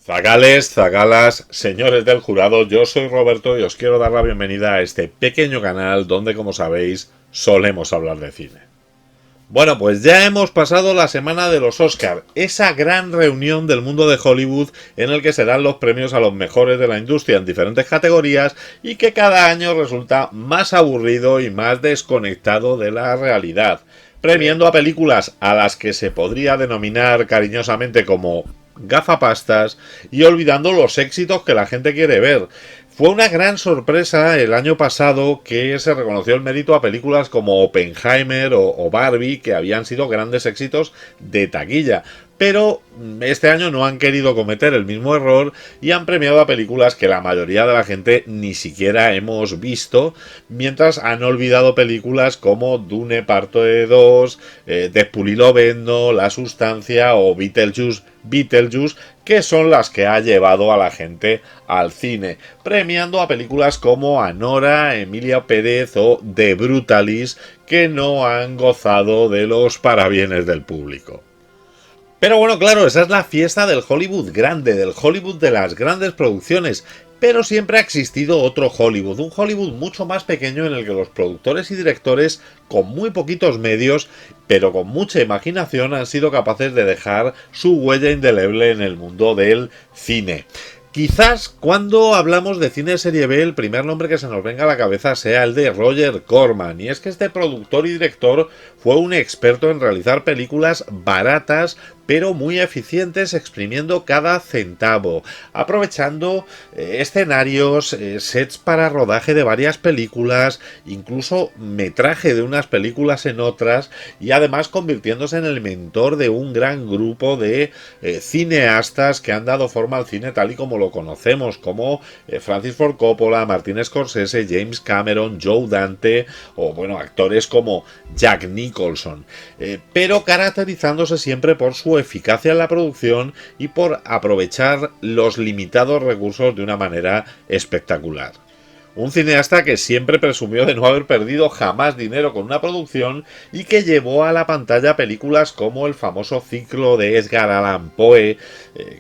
Zagales, zagalas, señores del jurado, yo soy Roberto y os quiero dar la bienvenida a este pequeño canal donde, como sabéis, solemos hablar de cine. Bueno, pues ya hemos pasado la semana de los Oscar, esa gran reunión del mundo de Hollywood en el que se dan los premios a los mejores de la industria en diferentes categorías y que cada año resulta más aburrido y más desconectado de la realidad, premiando a películas a las que se podría denominar cariñosamente como gafapastas y olvidando los éxitos que la gente quiere ver. Fue una gran sorpresa el año pasado que se reconoció el mérito a películas como Oppenheimer o Barbie, que habían sido grandes éxitos de taquilla. Pero este año no han querido cometer el mismo error y han premiado a películas que la mayoría de la gente ni siquiera hemos visto, mientras han olvidado películas como Dune Parte 2, Deadpool y Lobezno, La Sustancia o Beetlejuice, que son las que ha llevado a la gente al cine, premiando a películas como Anora, Emilia Pérez o The Brutalist, que no han gozado de los parabienes del público. Pero bueno, claro, esa es la fiesta del Hollywood grande, del Hollywood de las grandes producciones. Pero siempre ha existido otro Hollywood, un Hollywood mucho más pequeño en el que los productores y directores, con muy poquitos medios, pero con mucha imaginación, han sido capaces de dejar su huella indeleble en el mundo del cine. Quizás cuando hablamos de cine de serie B el primer nombre que se nos venga a la cabeza sea el de Roger Corman, y es que este productor y director fue un experto en realizar películas baratas pero muy eficientes, exprimiendo cada centavo, aprovechando escenarios, sets para rodaje de varias películas, incluso metraje de unas películas en otras, y además convirtiéndose en el mentor de un gran grupo de cineastas que han dado forma al cine tal y como lo conocemos, como Francis Ford Coppola, Martin Scorsese, James Cameron, Joe Dante o bueno, actores como Jack Nicholson, pero caracterizándose siempre por su eficacia en la producción y por aprovechar los limitados recursos de una manera espectacular. Un cineasta que siempre presumió de no haber perdido jamás dinero con una producción y que llevó a la pantalla películas como el famoso ciclo de Edgar Allan Poe,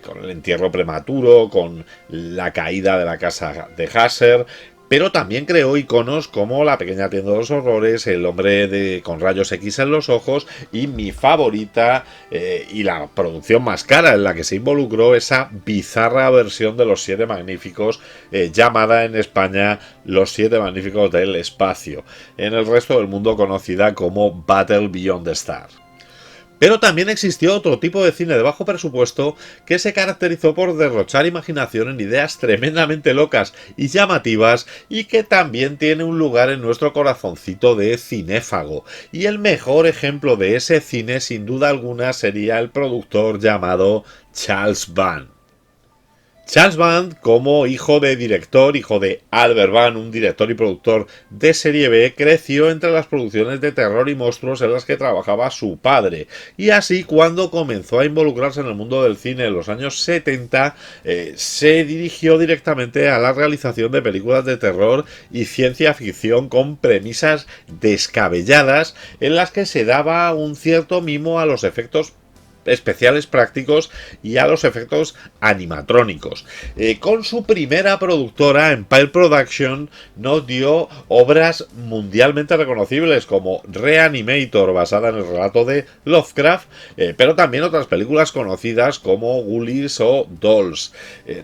con el entierro prematuro, con la caída de la casa de Hasser, pero también creó iconos como La pequeña tienda de los horrores, El hombre con rayos X en los ojos y mi favorita y la producción más cara en la que se involucró, esa bizarra versión de Los Siete Magníficos, llamada en España Los Siete Magníficos del Espacio, en el resto del mundo conocida como Battle Beyond the Stars. Pero también existió otro tipo de cine de bajo presupuesto que se caracterizó por derrochar imaginación en ideas tremendamente locas y llamativas, y que también tiene un lugar en nuestro corazoncito de cinéfago. Y el mejor ejemplo de ese cine, sin duda alguna, sería el productor llamado Charles Band. Charles Band, como hijo de Albert Band, un director y productor de serie B, creció entre las producciones de terror y monstruos en las que trabajaba su padre. Y así, cuando comenzó a involucrarse en el mundo del cine en los años 70, se dirigió directamente a la realización de películas de terror y ciencia ficción con premisas descabelladas, en las que se daba un cierto mimo a los efectos especiales prácticos y a los efectos animatrónicos. Con su primera productora, Empire Production, nos dio obras mundialmente reconocibles como Reanimator, basada en el relato de Lovecraft, pero también otras películas conocidas como Ghoulies o Dolls.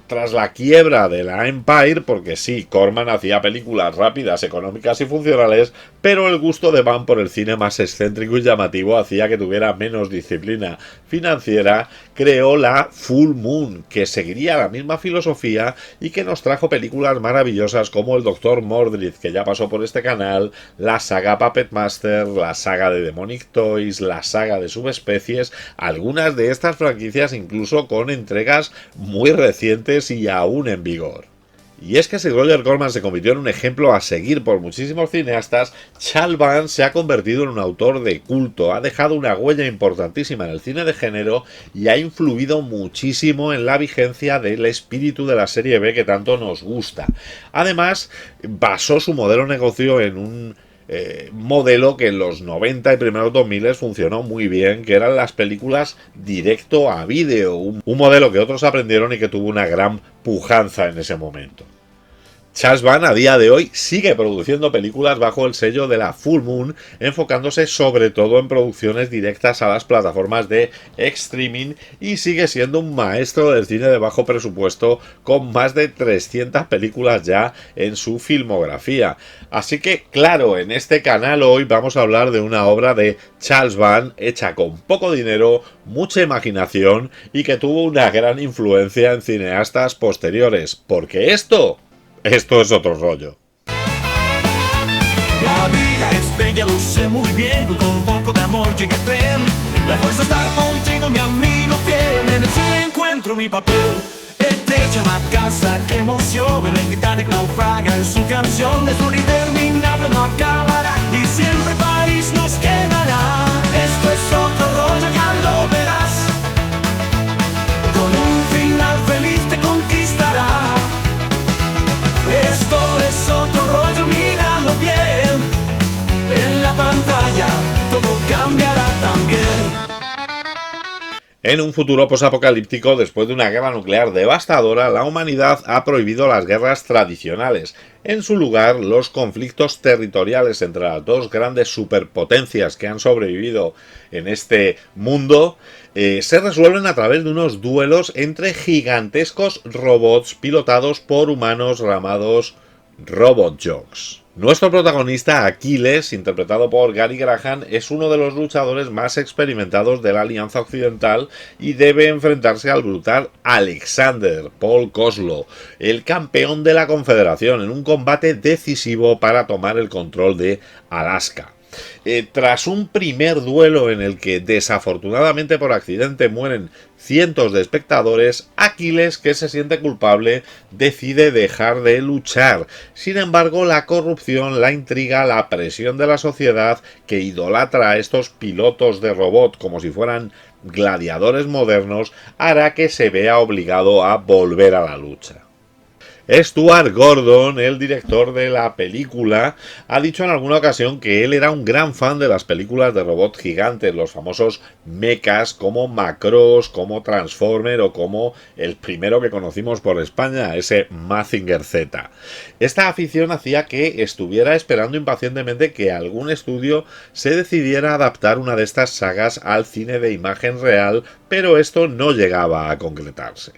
Tras la quiebra de la Empire, porque sí, Corman hacía películas rápidas, económicas y funcionales, pero el gusto de Van por el cine más excéntrico y llamativo hacía que tuviera menos disciplina financiera, creó la Full Moon, que seguiría la misma filosofía y que nos trajo películas maravillosas como El Doctor Mordrid, que ya pasó por este canal, la saga Puppet Master, la saga de Demonic Toys, la saga de Subespecies, algunas de estas franquicias incluso con entregas muy recientes y aún en vigor. Y es que si Roger Corman se convirtió en un ejemplo a seguir por muchísimos cineastas, Charles Band se ha convertido en un autor de culto, ha dejado una huella importantísima en el cine de género y ha influido muchísimo en la vigencia del espíritu de la serie B que tanto nos gusta. Además, basó su modelo de negocio en un modelo que en los 90 y primeros 2000 funcionó muy bien, que eran las películas directo a vídeo, un modelo que otros aprendieron y que tuvo una gran pujanza en ese momento. Charles Band a día de hoy sigue produciendo películas bajo el sello de la Full Moon, enfocándose sobre todo en producciones directas a las plataformas de streaming, y sigue siendo un maestro del cine de bajo presupuesto con más de 300 películas ya en su filmografía. Así que claro, en este canal hoy vamos a hablar de una obra de Charles Band hecha con poco dinero, mucha imaginación y que tuvo una gran influencia en cineastas posteriores, porque esto es otro rollo. La vida es bella, lo sé muy bien, con un poco de amor llegué a tren. La fuerza está contigo, mi amigo fiel, en el cine encuentro mi papel. Estrella la casa, qué emoción, el Titanic naufraga en su canción. De su interminable no acabará, y siempre París nos quedará. Esto es otro rollo, ya lo verás. Con un final feliz te conquistará. Esto es otro rollo, míralo bien. En la pantalla todo cambiará también. En un futuro posapocalíptico, después de una guerra nuclear devastadora, la humanidad ha prohibido las guerras tradicionales. En su lugar, los conflictos territoriales entre las dos grandes superpotencias que han sobrevivido en este mundo se resuelven a través de unos duelos entre gigantescos robots pilotados por humanos llamados Robot Jox. Nuestro protagonista, Aquiles, interpretado por Gary Graham, es uno de los luchadores más experimentados de la Alianza Occidental y debe enfrentarse al brutal Alexander Paul Koslo, el campeón de la Confederación, en un combate decisivo para tomar el control de Alaska. Tras un primer duelo en el que desafortunadamente por accidente mueren cientos de espectadores, Aquiles, que se siente culpable, decide dejar de luchar. Sin embargo, la corrupción, la intriga, la presión de la sociedad, que idolatra a estos pilotos de robot como si fueran gladiadores modernos, hará que se vea obligado a volver a la lucha. Stuart Gordon, el director de la película, ha dicho en alguna ocasión que él era un gran fan de las películas de robots gigantes, los famosos mechas como Macross, como Transformer o como el primero que conocimos por España, ese Mazinger Z. Esta afición hacía que estuviera esperando impacientemente que algún estudio se decidiera a adaptar una de estas sagas al cine de imagen real, pero esto no llegaba a concretarse.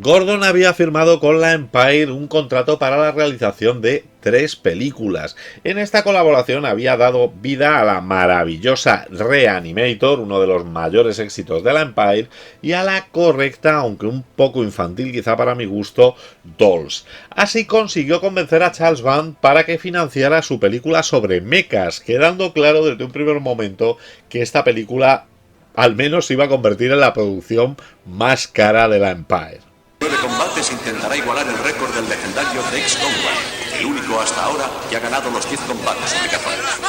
Gordon había firmado con la Empire un contrato para la realización de 3 películas. En esta colaboración había dado vida a la maravillosa Reanimator, uno de los mayores éxitos de la Empire, y a la correcta, aunque un poco infantil quizá para mi gusto, Dolls. Así consiguió convencer a Charles Band para que financiara su película sobre mechas, quedando claro desde un primer momento que esta película al menos se iba a convertir en la producción más cara de la Empire. 9 combates intentará igualar el récord del legendario Dex Conway, el único hasta ahora que ha ganado los 10 combates obligatorios.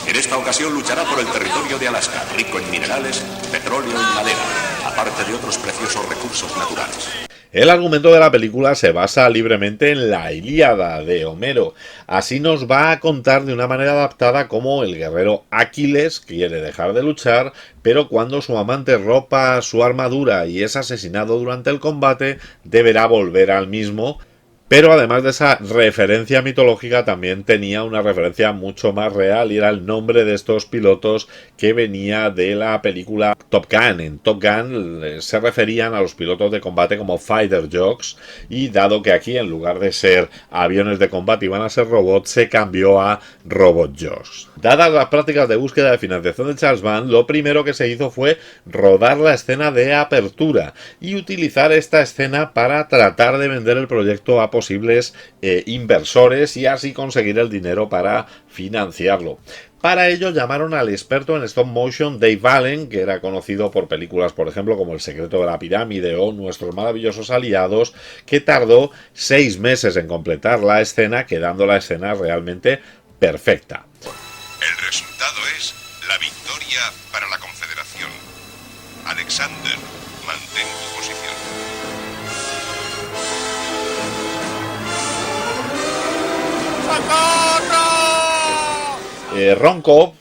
En esta ocasión luchará por el territorio de Alaska, rico en minerales, petróleo y madera, aparte de otros preciosos recursos naturales. El argumento de la película se basa libremente en la Ilíada de Homero. Así nos va a contar de una manera adaptada cómo el guerrero Aquiles quiere dejar de luchar, pero cuando su amante ropa su armadura y es asesinado durante el combate, deberá volver al mismo. Pero además de esa referencia mitológica, también tenía una referencia mucho más real, y era el nombre de estos pilotos que venía de la película Top Gun. En Top Gun se referían a los pilotos de combate como Fighter Jocks, y dado que aquí en lugar de ser aviones de combate iban a ser robots, se cambió a Robot Jocks. Dadas las prácticas de búsqueda de financiación de Charles Band, lo primero que se hizo fue rodar la escena de apertura y utilizar esta escena para tratar de vender el proyecto a posibles inversores y así conseguir el dinero para financiarlo. Para ello llamaron al experto en stop motion Dave Allen, que era conocido por películas, por ejemplo, como El secreto de la pirámide o Nuestros maravillosos aliados, que tardó 6 meses en completar la escena, quedando la escena realmente perfecta. El resultado es la victoria para la Confederación. Alexander, mantén tu posición. ¡Socorro! Ron Cobb,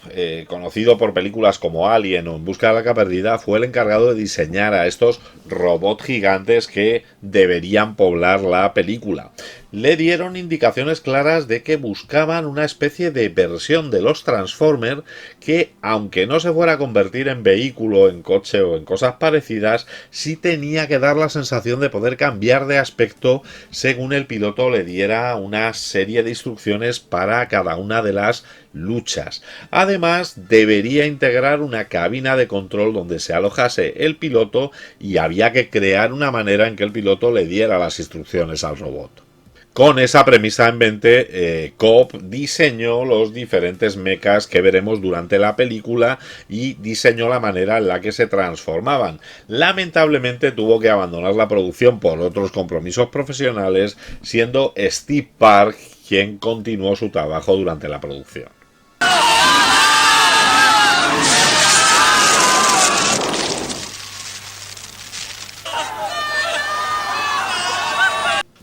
conocido por películas como Alien o En busca de la arca perdida, fue el encargado de diseñar a estos robots gigantes que deberían poblar la película. Le dieron indicaciones claras de que buscaban una especie de versión de los Transformers que, aunque no se fuera a convertir en vehículo, en coche o en cosas parecidas, sí tenía que dar la sensación de poder cambiar de aspecto según el piloto le diera una serie de instrucciones para cada una de las luchas. Además, debería integrar una cabina de control donde se alojase el piloto y había que crear una manera en que el piloto le diera las instrucciones al robot. Con esa premisa en mente, Cobb diseñó los diferentes mechas que veremos durante la película y diseñó la manera en la que se transformaban. Lamentablemente tuvo que abandonar la producción por otros compromisos profesionales, siendo Steve Park quien continuó su trabajo durante la producción.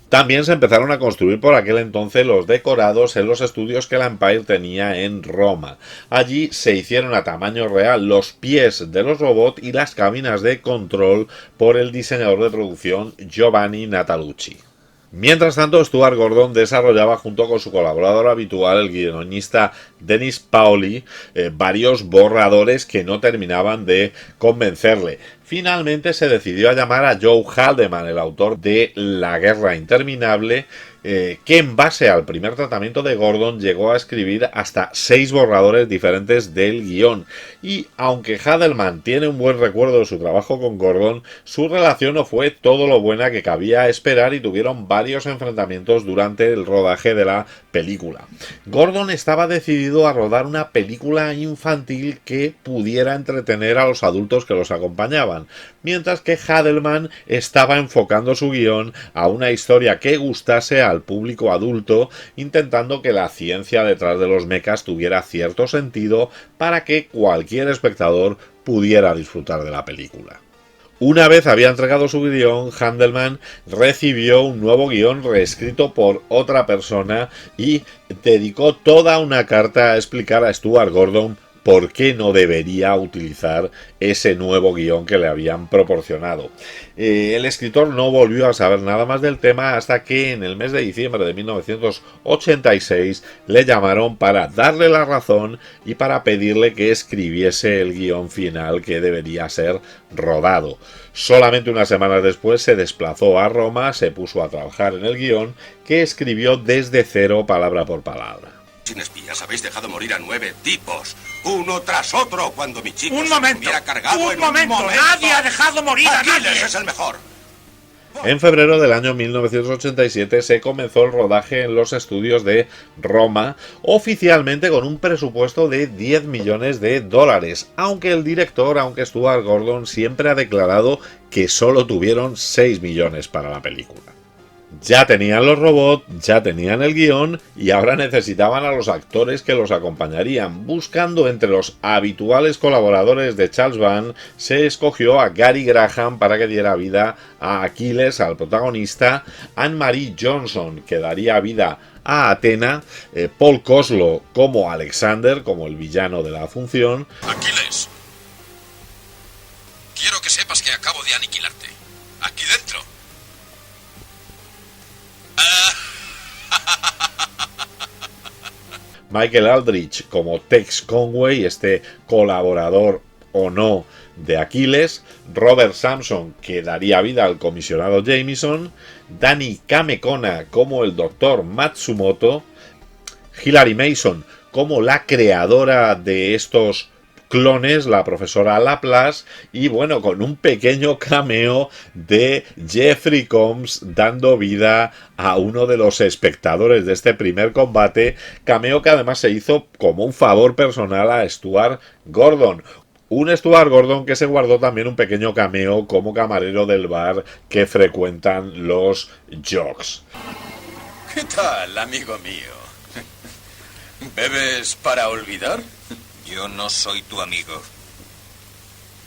También se empezaron a construir por aquel entonces los decorados en los estudios que la Empire tenía en Roma. Allí se hicieron a tamaño real los pies de los robots y las cabinas de control por el diseñador de producción Giovanni Natalucci. Mientras tanto, Stuart Gordon desarrollaba junto con su colaborador habitual, el guionista Dennis Paoli, varios borradores que no terminaban de convencerle. Finalmente se decidió a llamar a Joe Haldeman, el autor de La Guerra Interminable, que en base al primer tratamiento de Gordon llegó a escribir hasta 6 borradores diferentes del guión. Y aunque Haldeman tiene un buen recuerdo de su trabajo con Gordon, su relación no fue todo lo buena que cabía esperar y tuvieron varios enfrentamientos durante el rodaje de la película. Gordon estaba decidido a rodar una película infantil que pudiera entretener a los adultos que los acompañaban, mientras que Haldeman estaba enfocando su guión a una historia que gustase al público adulto, intentando que la ciencia detrás de los mechas tuviera cierto sentido para que cualquier espectador pudiera disfrutar de la película. Una vez había entregado su guión, Haldeman recibió un nuevo guión reescrito por otra persona y dedicó toda una carta a explicar a Stuart Gordon por qué no debería utilizar ese nuevo guión que le habían proporcionado. El escritor no volvió a saber nada más del tema hasta que en el mes de diciembre de 1986 le llamaron para darle la razón y para pedirle que escribiese el guión final que debería ser rodado. Solamente unas semanas después se desplazó a Roma, se puso a trabajar en el guión que escribió desde cero palabra por palabra. Sin espías habéis dejado morir a 9 tipos, uno tras otro, cuando mi chico ¡Un momento! hubiera cargado ¡Un momento! ¡Nadie ha dejado morir a nadie! Aquiles es el mejor. En febrero del año 1987 se comenzó el rodaje en los estudios de Roma, oficialmente con un presupuesto de $10 millones, aunque el director, Stuart Gordon, siempre ha declarado que solo tuvieron 6 millones para la película. Ya tenían los robots, ya tenían el guión y ahora necesitaban a los actores que los acompañarían. Buscando entre los habituales colaboradores de Charles Band, se escogió a Gary Graham para que diera vida a Aquiles, al protagonista, Anne-Marie Johnson, que daría vida a Athena, Paul Koslo como Alexander, como el villano de la función. Aquiles, quiero que sepas que acabo de aniquilarte. Aquí dentro. Michael Aldrich como Tex Conway, este colaborador o no de Aquiles, Robert Sampson, que daría vida al comisionado Jameson, Danny Kamekona como el Dr. Matsumoto, Hilary Mason como la creadora de estos clones, la profesora Laplace, y bueno, con un pequeño cameo de Jeffrey Combs dando vida a uno de los espectadores de este primer combate, cameo que además se hizo como un favor personal a Stuart Gordon. Un Stuart Gordon que se guardó también un pequeño cameo como camarero del bar que frecuentan los jocks. ¿Qué tal, amigo mío? ¿Bebes para olvidar? Yo no soy tu amigo.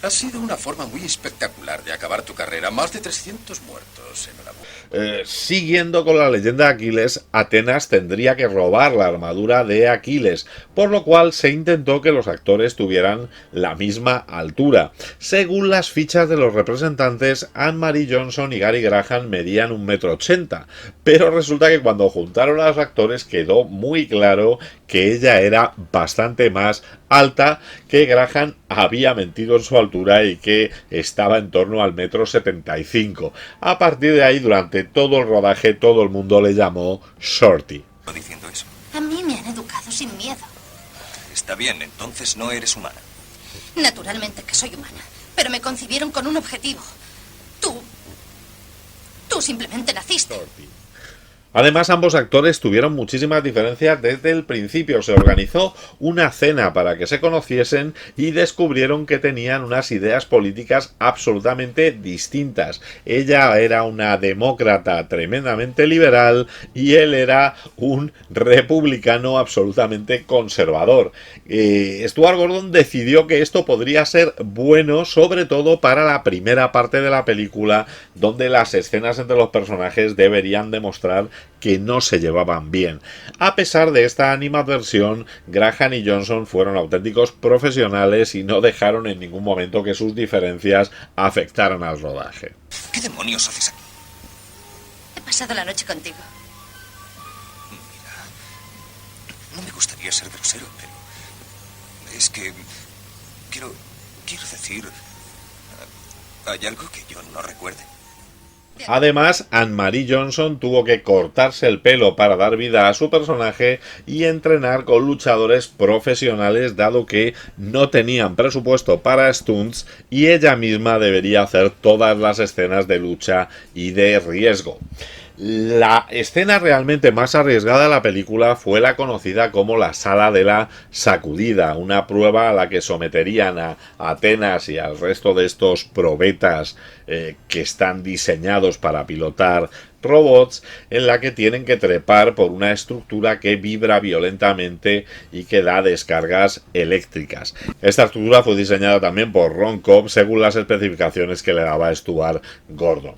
Ha sido una forma muy espectacular de acabar tu carrera. Más de 300 muertos. Enhorabuena. Siguiendo con la leyenda de Aquiles, Atenas tendría que robar la armadura de Aquiles, por lo cual se intentó que los actores tuvieran la misma altura. Según las fichas de los representantes, Anne-Marie Johnson y Gary Graham medían 1,80 m, pero resulta que cuando juntaron a los actores quedó muy claro que ella era bastante más alta, que Graham había mentido en su altura y que estaba en torno al 1,75 m. A partir de ahí, durante todo el rodaje, todo el mundo le llamó Shorty. Diciendo eso. A mí me han educado sin miedo. Está bien, entonces no eres humana. Naturalmente que soy humana, pero me concibieron con un objetivo. Tú simplemente naciste. Además, ambos actores tuvieron muchísimas diferencias desde el principio. Se organizó una cena para que se conociesen y descubrieron que tenían unas ideas políticas absolutamente distintas. Ella era una demócrata tremendamente liberal y él era un republicano absolutamente conservador. Stuart Gordon decidió que esto podría ser bueno, sobre todo para la primera parte de la película, donde las escenas entre los personajes deberían demostrar que no se llevaban bien. A pesar de esta animadversión, Graham y Johnson fueron auténticos profesionales y no dejaron en ningún momento que sus diferencias afectaran al rodaje. ¿Qué demonios haces aquí? He pasado la noche contigo. Mira, no me gustaría ser grosero, pero es que quiero decir, ¿hay algo que yo no recuerde? Además, Anne-Marie Johnson tuvo que cortarse el pelo para dar vida a su personaje y entrenar con luchadores profesionales, dado que no tenían presupuesto para stunts y ella misma debería hacer todas las escenas de lucha y de riesgo. La escena realmente más arriesgada de la película fue la conocida como la Sala de la Sacudida, una prueba a la que someterían a Atenas y al resto de estos probetas que están diseñados para pilotar robots, en la que tienen que trepar por una estructura que vibra violentamente y que da descargas eléctricas. Esta estructura fue diseñada también por Ron Cobb según las especificaciones que le daba Stuart Gordon.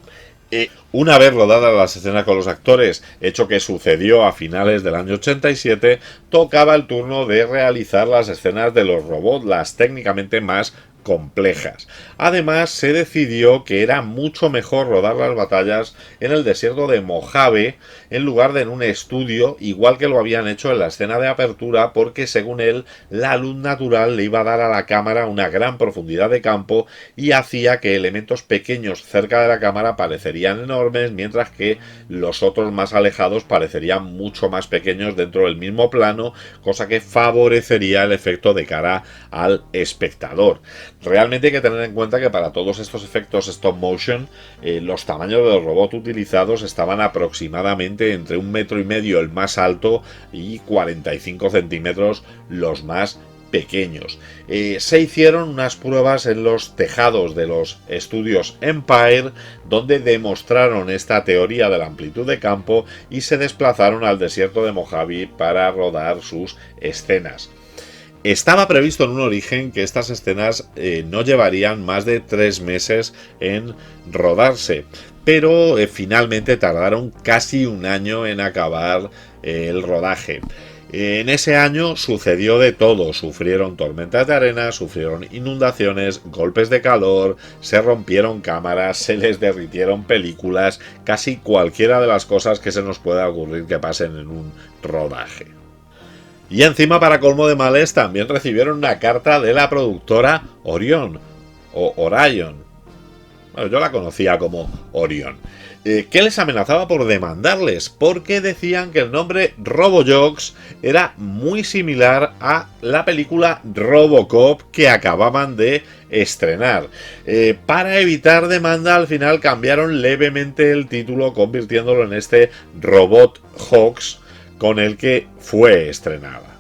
Una vez rodadas las escenas con los actores, hecho que sucedió a finales del año 87, tocaba el turno de realizar las escenas de los robots, las técnicamente más complejas. Además, se decidió que era mucho mejor rodar las batallas en el desierto de Mojave en lugar de en un estudio, igual que lo habían hecho en la escena de apertura, porque según él, la luz natural le iba a dar a la cámara una gran profundidad de campo y hacía que elementos pequeños cerca de la cámara parecerían enormes, mientras que los otros más alejados parecerían mucho más pequeños dentro del mismo plano, cosa que favorecería el efecto de cara al espectador. Realmente hay que tener en cuenta que para todos estos efectos stop motion, los tamaños de los robots utilizados estaban aproximadamente entre 1,5 m el más alto y 45 centímetros los más pequeños. Se hicieron unas pruebas en los tejados de los estudios Empire, donde demostraron esta teoría de la amplitud de campo y se desplazaron al desierto de Mojave para rodar sus escenas. Estaba previsto en un origen que estas escenas no llevarían más de 3 meses en rodarse, pero finalmente tardaron casi un año en acabar el rodaje. En ese año sucedió de todo, sufrieron tormentas de arena, sufrieron inundaciones, golpes de calor, se rompieron cámaras, se les derritieron películas, casi cualquiera de las cosas que se nos pueda ocurrir que pasen en un rodaje. Y encima, para colmo de males, también recibieron una carta de la productora Orion, o Orion. Bueno, yo la conocía como Orion. Que les amenazaba por demandarles, porque decían que el nombre RoboJox era muy similar a la película Robocop que acababan de estrenar. Para evitar demanda, al final cambiaron levemente el título, convirtiéndolo en este Robot Hawks, con el que fue estrenada.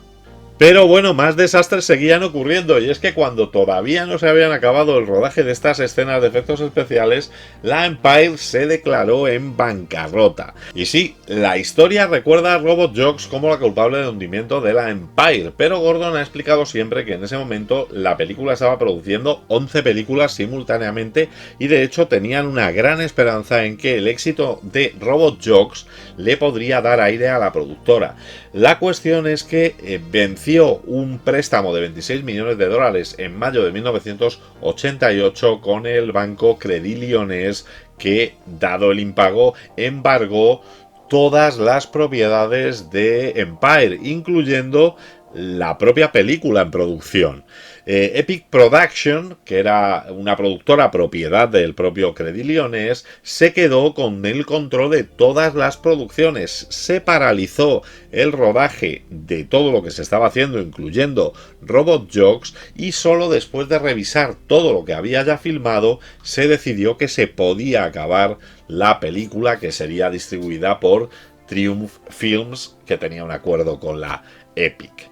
Pero bueno, más desastres seguían ocurriendo, y es que cuando todavía no se habían acabado el rodaje de estas escenas de efectos especiales, la Empire se declaró en bancarrota. Y sí, la historia recuerda a Robot Jox como la culpable del hundimiento de la Empire, pero Gordon ha explicado siempre que en ese momento la película estaba produciendo 11 películas simultáneamente, y de hecho tenían una gran esperanza en que el éxito de Robot Jox le podría dar aire a la productora. La cuestión es que venció un préstamo de 26 millones de dólares en mayo de 1988 con el banco Credit Lyonnais, que, dado el impago, embargó todas las propiedades de Empire, incluyendo la propia película en producción. Epic Production, que era una productora propiedad del propio Credit Lyonnais, se quedó con el control de todas las producciones. Se paralizó el rodaje de todo lo que se estaba haciendo, incluyendo Robot Jox, y solo después de revisar todo lo que había ya filmado se decidió que se podía acabar la película, que sería distribuida por Triumph Films, que tenía un acuerdo con la Epic.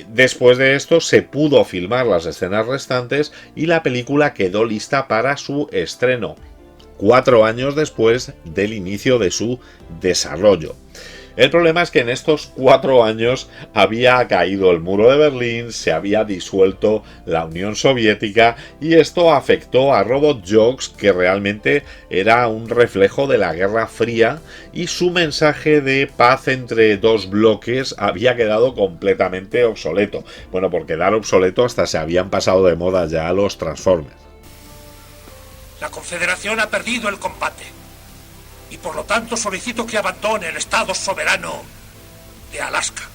Después de esto se pudo filmar las escenas restantes y la película quedó lista para su estreno, 4 años después del inicio de su desarrollo. El problema es que en estos 4 años había caído el muro de Berlín, se había disuelto la Unión Soviética, y esto afectó a Robot Jox, que realmente era un reflejo de la Guerra Fría, y su mensaje de paz entre dos bloques había quedado completamente obsoleto. Bueno, por quedar obsoleto hasta se habían pasado de moda ya los Transformers. La Confederación ha perdido el combate. Y por lo tanto solicito que abandone el Estado soberano de Alaska.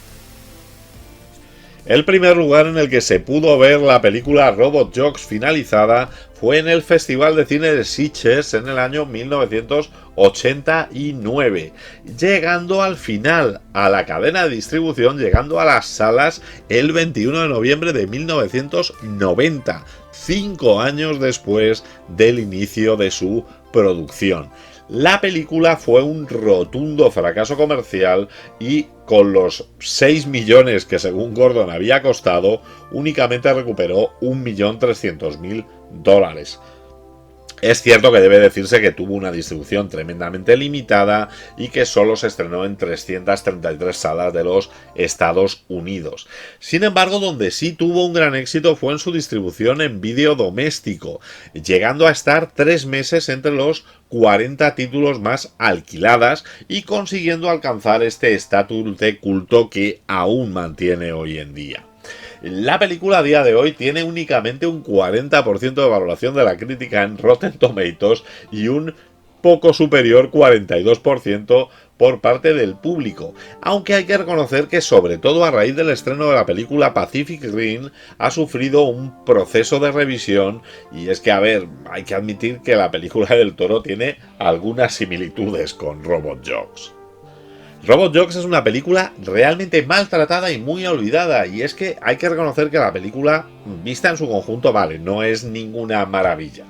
El primer lugar en el que se pudo ver la película Robot Jox finalizada fue en el Festival de Cine de Sitges en el año 1989, llegando al final, a la cadena de distribución, llegando a las salas el 21 de noviembre de 1990, 5 años después del inicio de su producción. La película fue un rotundo fracaso comercial y, con los 6 millones que según Gordon había costado, únicamente recuperó $1.300.000. Es cierto que debe decirse que tuvo una distribución tremendamente limitada y que solo se estrenó en 333 salas de los Estados Unidos. Sin embargo, donde sí tuvo un gran éxito fue en su distribución en vídeo doméstico, llegando a estar 3 meses entre los 40 títulos más alquiladas y consiguiendo alcanzar este estatus de culto que aún mantiene hoy en día. La película a día de hoy tiene únicamente un 40% de valoración de la crítica en Rotten Tomatoes y un poco superior 42% por parte del público, aunque hay que reconocer que, sobre todo a raíz del estreno de la película Pacific Rim, ha sufrido un proceso de revisión, y es que, hay que admitir que la película del Toro tiene algunas similitudes con Robot Jox. Robot Jox es una película realmente maltratada y muy olvidada, y es que hay que reconocer que la película, vista en su conjunto, no es ninguna maravilla.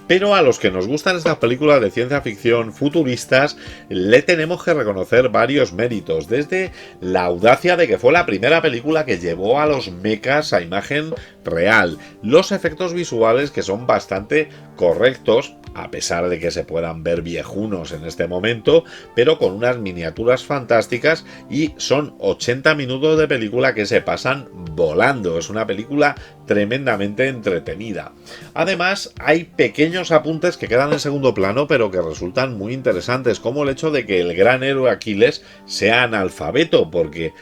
Pero a los que nos gustan estas películas de ciencia ficción futuristas, le tenemos que reconocer varios méritos, desde la audacia de que fue la primera película que llevó a los mechas a imagen real, los efectos visuales, que son bastante correctos, a pesar de que se puedan ver viejunos en este momento, pero con unas miniaturas fantásticas, y son 80 minutos de película que se pasan volando. Es una película tremendamente entretenida. Además, hay pequeños apuntes que quedan en segundo plano, pero que resultan muy interesantes, como el hecho de que el gran héroe Aquiles sea analfabeto, porque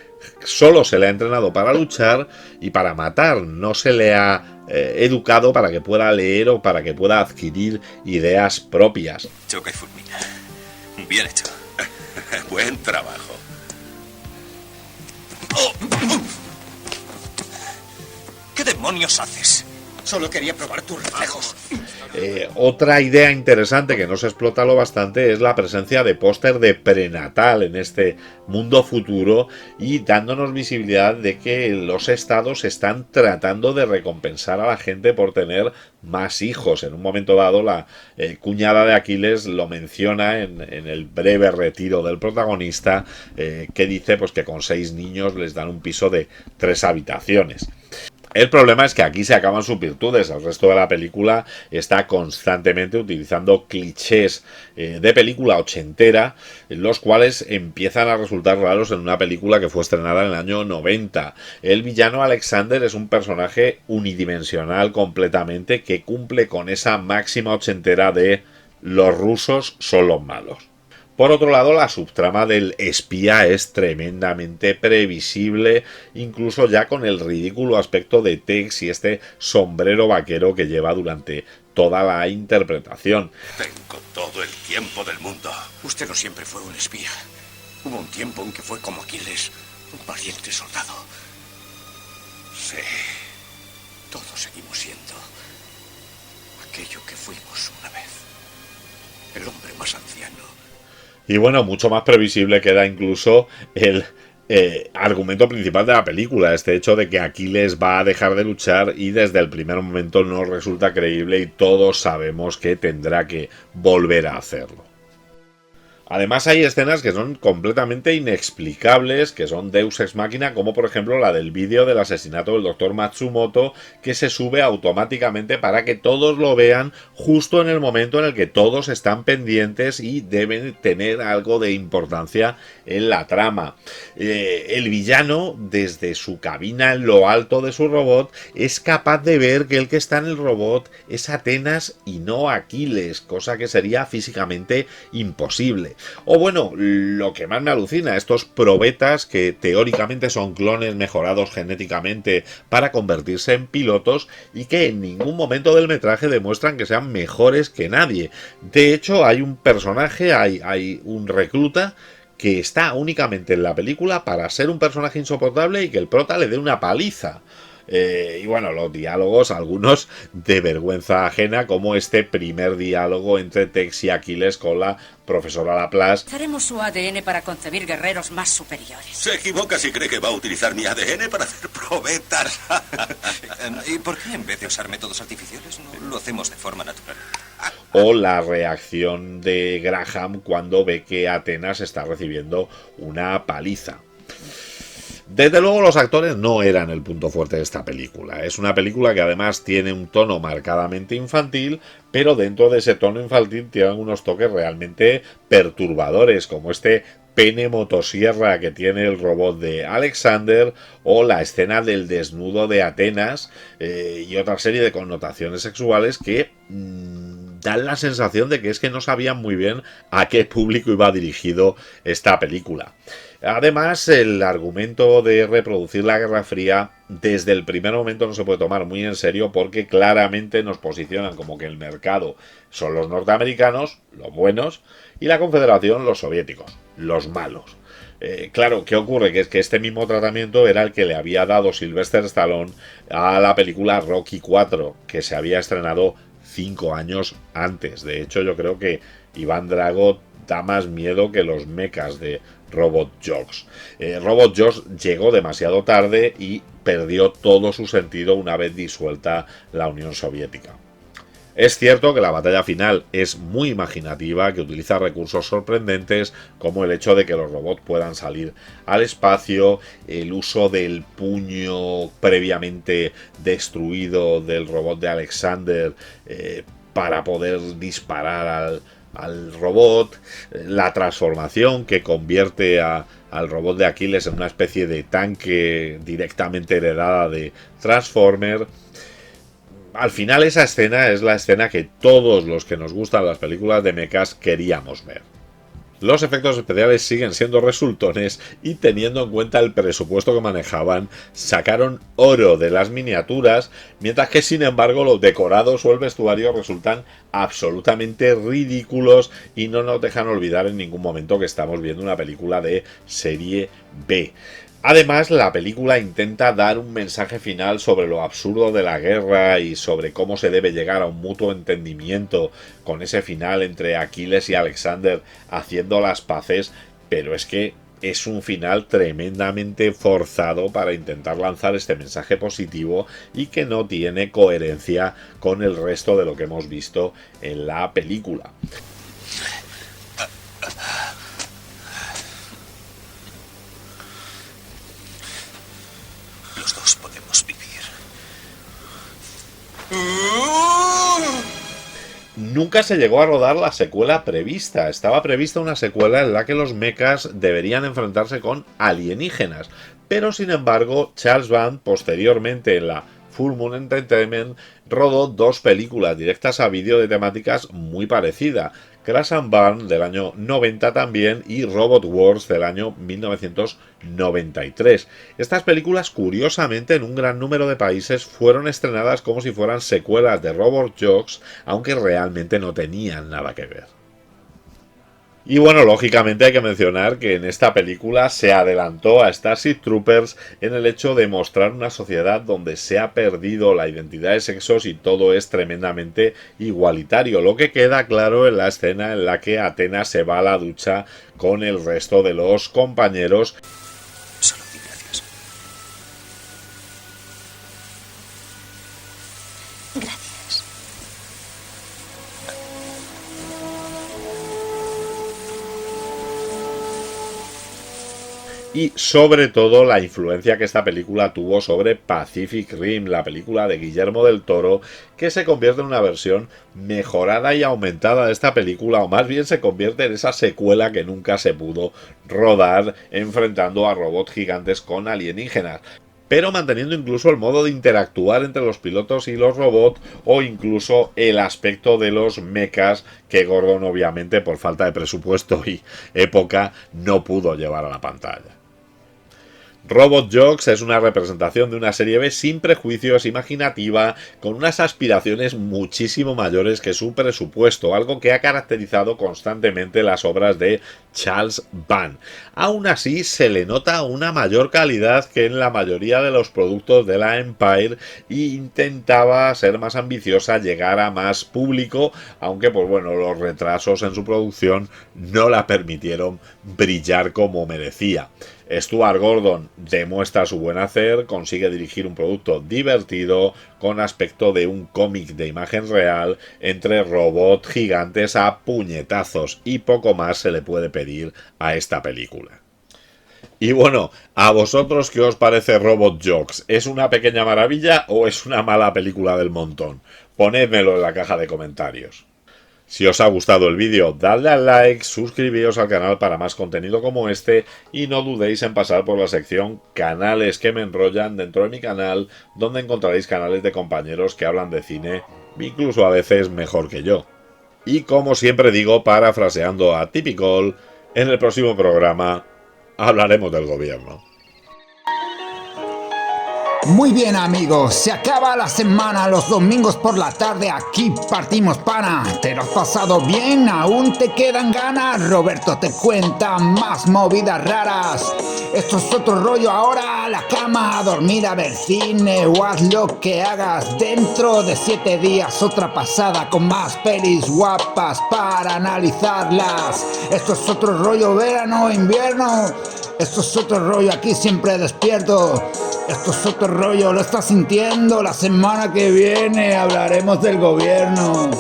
solo se le ha entrenado para luchar y para matar, no se le ha educado para que pueda leer o para que pueda adquirir ideas propias. Choca y fulmina. Bien hecho. Buen trabajo. ¿Qué demonios haces? Solo quería probar tus reflejos. Otra idea interesante que no se explota lo bastante es la presencia de póster de prenatal en este mundo futuro y dándonos visibilidad de que los estados están tratando de recompensar a la gente por tener más hijos. En un momento dado la cuñada de Aquiles lo menciona en el breve retiro del protagonista, que dice pues que con 6 niños les dan un piso de 3 habitaciones. El problema es que aquí se acaban sus virtudes. El resto de la película está constantemente utilizando clichés de película ochentera, los cuales empiezan a resultar raros en una película que fue estrenada en el año 90. El villano Alexander es un personaje unidimensional completamente que cumple con esa máxima ochentera de los rusos son los malos. Por otro lado, la subtrama del espía es tremendamente previsible, incluso ya con el ridículo aspecto de Tex y este sombrero vaquero que lleva durante toda la interpretación. Tengo todo el tiempo del mundo. Usted no siempre fue un espía. Hubo un tiempo en que fue como Aquiles, un valiente soldado. Sí, todos seguimos siendo aquello que fuimos una vez. El hombre más anciano. Y bueno, mucho más previsible queda incluso el argumento principal de la película, este hecho de que Aquiles va a dejar de luchar y desde el primer momento no resulta creíble y todos sabemos que tendrá que volver a hacerlo. Además hay escenas que son completamente inexplicables, que son Deus Ex Machina, como por ejemplo la del vídeo del asesinato del Dr. Matsumoto, que se sube automáticamente para que todos lo vean justo en el momento en el que todos están pendientes y deben tener algo de importancia en la trama. El villano, desde su cabina en lo alto de su robot, es capaz de ver que el que está en el robot es Atenas y no Aquiles, cosa que sería físicamente imposible. O bueno, lo que más me alucina, estos probetas que teóricamente son clones mejorados genéticamente para convertirse en pilotos y que en ningún momento del metraje demuestran que sean mejores que nadie. De hecho, hay un personaje, hay un recluta que está únicamente en la película para ser un personaje insoportable y que el prota le dé una paliza. Y bueno, los diálogos, algunos de vergüenza ajena, como este primer diálogo entre Tex y Aquiles con la profesora Laplace. Usaremos su ADN para concebir guerreros más superiores. Se equivoca si cree que va a utilizar mi ADN para hacer probetas. ¿Y por qué en vez de usar métodos artificiales no lo hacemos de forma natural? O la reacción de Graham cuando ve que Atenas está recibiendo una paliza. Desde luego los actores no eran el punto fuerte de esta película. Es una película que además tiene un tono marcadamente infantil, pero dentro de ese tono infantil tienen unos toques realmente perturbadores, como este pene motosierra que tiene el robot de Alexander, o la escena del desnudo de Atenas, y otra serie de connotaciones sexuales que dan la sensación de que es que no sabían muy bien a qué público iba dirigido esta película. Además, el argumento de reproducir la Guerra Fría desde el primer momento no se puede tomar muy en serio, porque claramente nos posicionan como que el mercado son los norteamericanos, los buenos, y la Confederación, los soviéticos, los malos. Claro, ¿qué ocurre? Que es que este mismo tratamiento era el que le había dado Sylvester Stallone a la película Rocky IV, que se había estrenado 5 años antes. De hecho, yo creo que Iván Drago da más miedo que los mechas de Robot Jox. Robot Jox llegó demasiado tarde y perdió todo su sentido una vez disuelta la Unión Soviética. Es cierto que la batalla final es muy imaginativa, que utiliza recursos sorprendentes como el hecho de que los robots puedan salir al espacio, el uso del puño previamente destruido del robot de Alexander para poder disparar al robot, la transformación que convierte al robot de Aquiles en una especie de tanque directamente heredada de Transformer. Al final esa escena es la escena que todos los que nos gustan las películas de mechas queríamos ver. Los efectos especiales siguen siendo resultones y, teniendo en cuenta el presupuesto que manejaban, sacaron oro de las miniaturas, mientras que sin embargo los decorados o el vestuario resultan absolutamente ridículos y no nos dejan olvidar en ningún momento que estamos viendo una película de serie B. Además, la película intenta dar un mensaje final sobre lo absurdo de la guerra y sobre cómo se debe llegar a un mutuo entendimiento con ese final entre Aquiles y Alexander haciendo las paces, pero es que es un final tremendamente forzado para intentar lanzar este mensaje positivo y que no tiene coherencia con el resto de lo que hemos visto en la película. Los dos podemos vivir. Nunca se llegó a rodar la secuela prevista. Estaba prevista una secuela en la que los mechas deberían enfrentarse con alienígenas. Pero sin embargo, Charles Band, posteriormente en la Full Moon Entertainment, rodó dos películas directas a vídeo de temáticas muy parecidas. Crash and Burn del año 90 también y Robot Wars del año 1993. Estas películas, curiosamente, en un gran número de países fueron estrenadas como si fueran secuelas de Robot Jox, aunque realmente no tenían nada que ver. Y bueno, lógicamente hay que mencionar que en esta película se adelantó a Starship Troopers en el hecho de mostrar una sociedad donde se ha perdido la identidad de sexos y todo es tremendamente igualitario, lo que queda claro en la escena en la que Athena se va a la ducha con el resto de los compañeros. Solo di gracias. Gracias. Y sobre todo la influencia que esta película tuvo sobre Pacific Rim, la película de Guillermo del Toro, que se convierte en una versión mejorada y aumentada de esta película, o más bien se convierte en esa secuela que nunca se pudo rodar, enfrentando a robots gigantes con alienígenas, pero manteniendo incluso el modo de interactuar entre los pilotos y los robots, o incluso el aspecto de los mechas que Gordon, obviamente por falta de presupuesto y época, no pudo llevar a la pantalla. Robot Jox es una representación de una serie B sin prejuicios, imaginativa, con unas aspiraciones muchísimo mayores que su presupuesto, algo que ha caracterizado constantemente las obras de Charles Band. Aún así, se le nota una mayor calidad que en la mayoría de los productos de la Empire e intentaba ser más ambiciosa, llegar a más público, aunque pues bueno, los retrasos en su producción no la permitieron brillar como merecía. Stuart Gordon demuestra su buen hacer, consigue dirigir un producto divertido con aspecto de un cómic de imagen real entre robots gigantes a puñetazos, y poco más se le puede pedir a esta película. Y bueno, ¿a vosotros qué os parece Robot Jox? ¿Es una pequeña maravilla o es una mala película del montón? Ponedmelo en la caja de comentarios. Si os ha gustado el vídeo, dadle al like, suscribíos al canal para más contenido como este y no dudéis en pasar por la sección Canales que me enrollan dentro de mi canal, donde encontraréis canales de compañeros que hablan de cine, incluso a veces mejor que yo. Y como siempre digo, parafraseando a Typical, en el próximo programa hablaremos del gobierno. Muy bien amigos, se acaba la semana, los domingos por la tarde aquí partimos pana. ¿Te lo has pasado bien? ¿Aún te quedan ganas? Roberto te cuenta más movidas raras. Esto es otro rollo, ahora a la cama, a dormir, a ver cine o haz lo que hagas. Dentro de 7 días otra pasada con más pelis guapas para analizarlas. Esto es otro rollo, verano, invierno. Esto es otro rollo, aquí siempre despierto. Esto es otro rollo, lo estás sintiendo. La semana que viene hablaremos del gobierno.